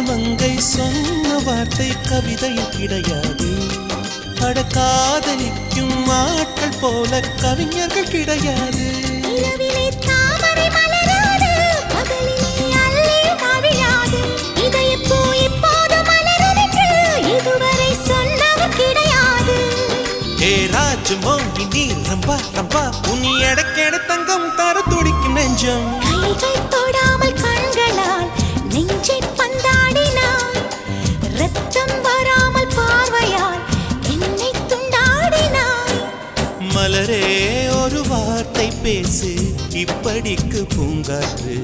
மங்கை சொன்ன வார்த்தை கவிதையில் கிடையாது. அட காதலிக்கும் ஆட்கள் போல கவிஞர்கள் கிடையாது. ராஜமோகினி ரம்பா ரம்பா உனி எடக்கெட தங்கம் தர துடிக்கும் நெஞ்சம். கைகள் தொடாமல் கண்களால் நெஞ்சை பந்தாடினாய். ரத்தம் வராமல் பார்வையால் என்னை துண்டாடினாய். மலரே ஒரு வார்த்தை பேசு இப்படிக்கு பூங்காற்று.